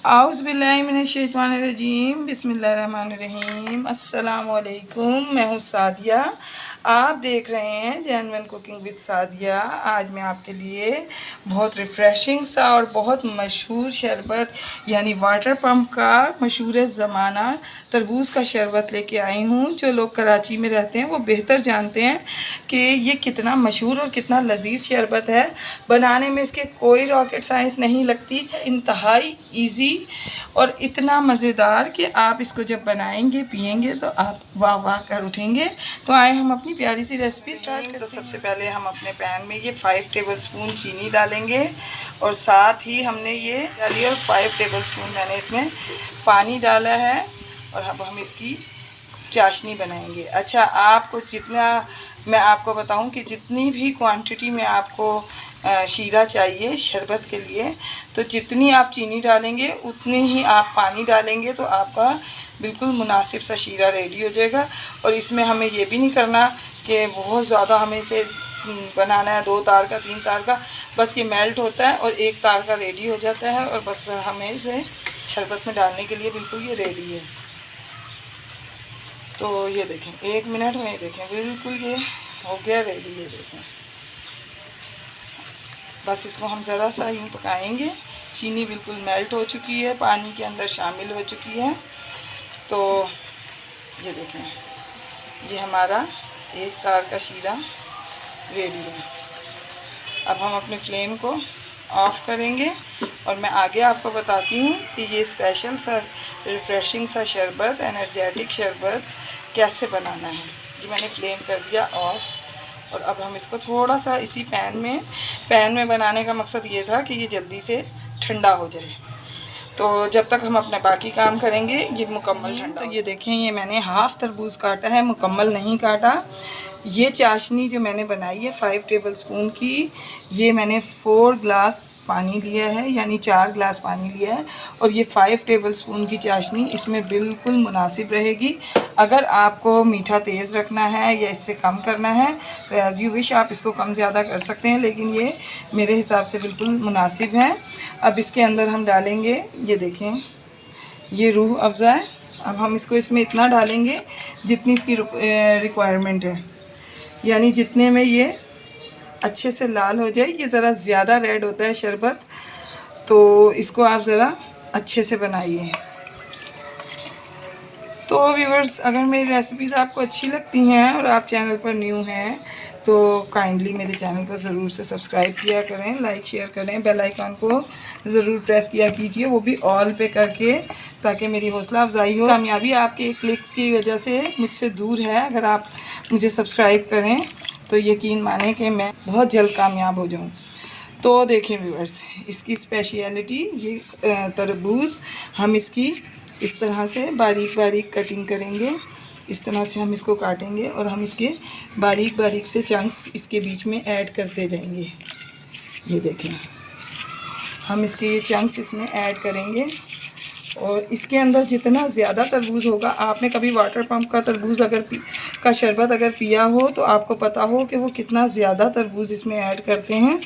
आउज़ुबिल्लाहिमिनश्शैतानिर्रजीम बिस्मिल्लाहिर्रहमानिर्रहीम अस्सलाम वालेकुम। मैं हूँ सादिया। आप देख रहे हैं जेन्युइन कुकिंग विद सादिया। आज मैं आपके लिए बहुत रिफ़्रेशिंग सा और बहुत मशहूर शरबत यानी वाटर पम्प का मशहूर ज़माना तरबूज़ का शरबत लेके आई हूँ। जो लोग कराची में रहते हैं वो बेहतर जानते हैं कि ये कितना मशहूर और कितना लजीज़ शरबत है। बनाने में इसके कोई रॉकेट साइंस नहीं लगती, इंतहाई ईज़ी और इतना मज़ेदार कि आप इसको जब बनाएंगे पिएंगे तो आप वाह वाह कर उठेंगे। तो आए हम अपनी प्यारी सी रेसिपी स्टार्ट करें। तो सबसे पहले हम अपने पैन में ये 5 टेबलस्पून चीनी डालेंगे और साथ ही हमने ये डाली और 5 टेबलस्पून मैंने इसमें पानी डाला है और अब हम इसकी चाशनी बनाएंगे। अच्छा, आपको जितना मैं आपको बताऊं कि जितनी भी क्वांटिटी में आपको शीरा चाहिए शरबत के लिए, तो जितनी आप चीनी डालेंगे उतनी ही आप पानी डालेंगे तो आपका बिल्कुल मुनासिब सा शीरा रेडी हो जाएगा। और इसमें हमें ये भी नहीं करना कि बहुत ज़्यादा हमें इसे बनाना है 2 तार का 3 तार का, बस ये मेल्ट होता है और 1 तार का रेडी हो जाता है और बस हमें इसे शरबत में डालने के लिए बिल्कुल ये रेडी है। तो ये देखें 1 मिनट में, देखें बिल्कुल ये हो गया रेडी। ये देखें, बस इसको हम ज़रा सा यूँ पकाएंगे। चीनी बिल्कुल मेल्ट हो चुकी है, पानी के अंदर शामिल हो चुकी है। तो ये देखें, ये हमारा 1 तार का शीरा रेडी है। अब हम अपने फ्लेम को ऑफ़ करेंगे और मैं आगे आपको बताती हूँ कि ये स्पेशल सा रिफ़्रेशिंग सा शरबत, एनर्जेटिक शरबत कैसे बनाना है। ये मैंने फ्लेम कर दिया ऑफ़ और अब हम इसको थोड़ा सा इसी पैन में बनाने का मकसद ये था कि ये जल्दी से ठंडा हो जाए। तो जब तक हम अपने बाकी काम करेंगे ये मुकम्मल ठंडा। तो ये देखें, ये मैंने हाफ़ तरबूज काटा है, मुकम्मल नहीं काटा। ये चाशनी जो मैंने बनाई है 5 टेबलस्पून की, ये मैंने 4 ग्लास पानी लिया है, यानी 4 ग्लास पानी लिया है और ये 5 टेबलस्पून की चाशनी इसमें बिल्कुल मुनासिब रहेगी। अगर आपको मीठा तेज़ रखना है या इससे कम करना है तो एज़ यू विश आप इसको कम ज़्यादा कर सकते हैं, लेकिन ये मेरे हिसाब से बिल्कुल मुनासिब है। अब इसके अंदर हम डालेंगे, ये देखें, ये रूह अफ़ज़ा है। अब हम इसको इसमें इतना डालेंगे जितनी इसकी रिक्वायरमेंट है, यानी जितने में ये अच्छे से लाल हो जाए। ये ज़रा ज़्यादा रेड होता है शरबत, तो इसको आप ज़रा अच्छे से बनाइए। तो व्यूअर्स, अगर मेरी रेसिपीज़ आपको अच्छी लगती हैं और आप चैनल पर न्यू हैं तो काइंडली मेरे चैनल को ज़रूर से सब्सक्राइब किया करें, लाइक शेयर करें, बेल आइकन को ज़रूर प्रेस किया कीजिए, वो भी ऑल पे करके, ताकि मेरी हौसला अफजाई हो। कामयाबी आपके एक क्लिक की वजह से मुझसे दूर है। अगर आप मुझे सब्सक्राइब करें तो यकीन माने कि मैं बहुत जल्द कामयाब हो जाऊँ। तो देखें व्यूअर्स, इसकी स्पेशलिटी ये तरबूज़ हम इसकी इस तरह से बारीक बारीक कटिंग करेंगे। इस तरह से हम इसको काटेंगे और हम इसके बारीक बारीक से चंक्स इसके बीच में ऐड करते जाएंगे। ये देखें, हम इसके ये चंक्स इसमें ऐड करेंगे और इसके अंदर जितना ज़्यादा तरबूज होगा, आपने कभी वाटर पम्प का तरबूज़ का शरबत अगर पिया हो तो आपको पता हो कि वो कितना ज़्यादा तरबूज इसमें ऐड करते हैं।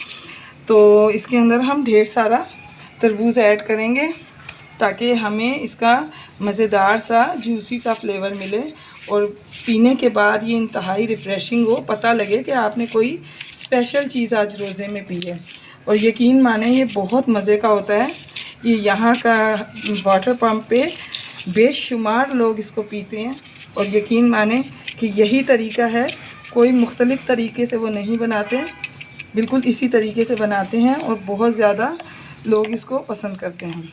तो इसके अंदर हम ढेर सारा तरबूज ऐड करेंगे ताकि हमें इसका मज़ेदार सा जूसी सा फ्लेवर मिले और पीने के बाद ये इंतहाई रिफ़्रेशिंग हो, पता लगे कि आपने कोई स्पेशल चीज़ आज रोज़े में पी है। और यकीन माने ये बहुत मज़े का होता है। ये यहाँ का वाटर पम्प पे बेशुमार लोग इसको पीते हैं और यकीन माने कि यही तरीका है, कोई मुख्तलिफ़ तरीके से वो नहीं बनाते, बिल्कुल इसी तरीके से बनाते हैं और बहुत ज़्यादा लोग इसको पसंद करते हैं।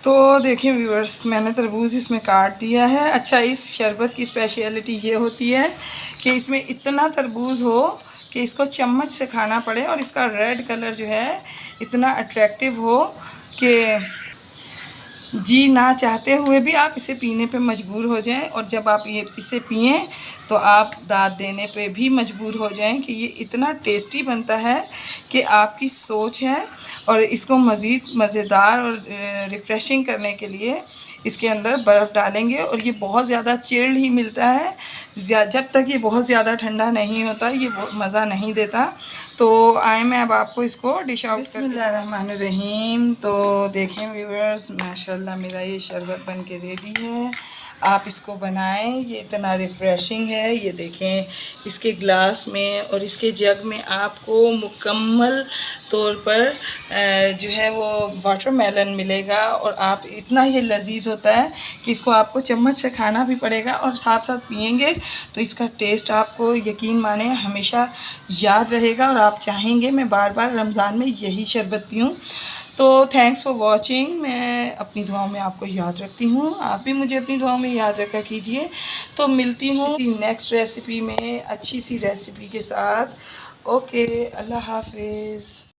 तो देखिए व्यूअर्स, मैंने तरबूज़ इसमें काट दिया है। अच्छा, इस शरबत की स्पेशलिटी ये होती है कि इसमें इतना तरबूज़ हो कि इसको चम्मच से खाना पड़े और इसका रेड कलर जो है इतना अट्रैक्टिव हो कि जी ना चाहते हुए भी आप इसे पीने पे मजबूर हो जाएं और जब आप इसे पिएं तो आप दाद देने पे भी मजबूर हो जाएं कि ये इतना टेस्टी बनता है कि आपकी सोच है। और इसको मज़ीद मज़ेदार और रिफ़्रेशिंग करने के लिए इसके अंदर बर्फ़ डालेंगे और ये बहुत ज़्यादा चिल्ड ही मिलता है। जब तक ये बहुत ज़्यादा ठंडा नहीं होता ये मज़ा नहीं देता। तो आए मैं अब आपको इसको डिश आउट बिस्मिल्लाहिर्रहमानिर्रहीम। तो देखें व्यूअर्स, माशाल्लाह मेरा ये शरबत बन के रेडी है। आप इसको बनाएं, ये इतना रिफ़्रेशिंग है। ये देखें इसके ग्लास में और इसके जग में आपको मुकम्मल तौर पर जो है वो वाटरमेलन मिलेगा, और आप इतना ये लजीज होता है कि इसको आपको चम्मच से खाना भी पड़ेगा और साथ साथ पिएंगे तो इसका टेस्ट आपको यकीन माने हमेशा याद रहेगा, और आप चाहेंगे मैं बार बार रमज़ान में यही शरबत पीऊँ। तो थैंक्स फॉर वॉचिंग। मैं अपनी दुआओं में आपको याद रखती हूँ, आप भी मुझे अपनी दुआओं में याद रखा कीजिए। तो मिलती हूँ किसी नेक्स्ट रेसिपी में, अच्छी सी रेसिपी के साथ। ओके, अल्लाह हाफिज़।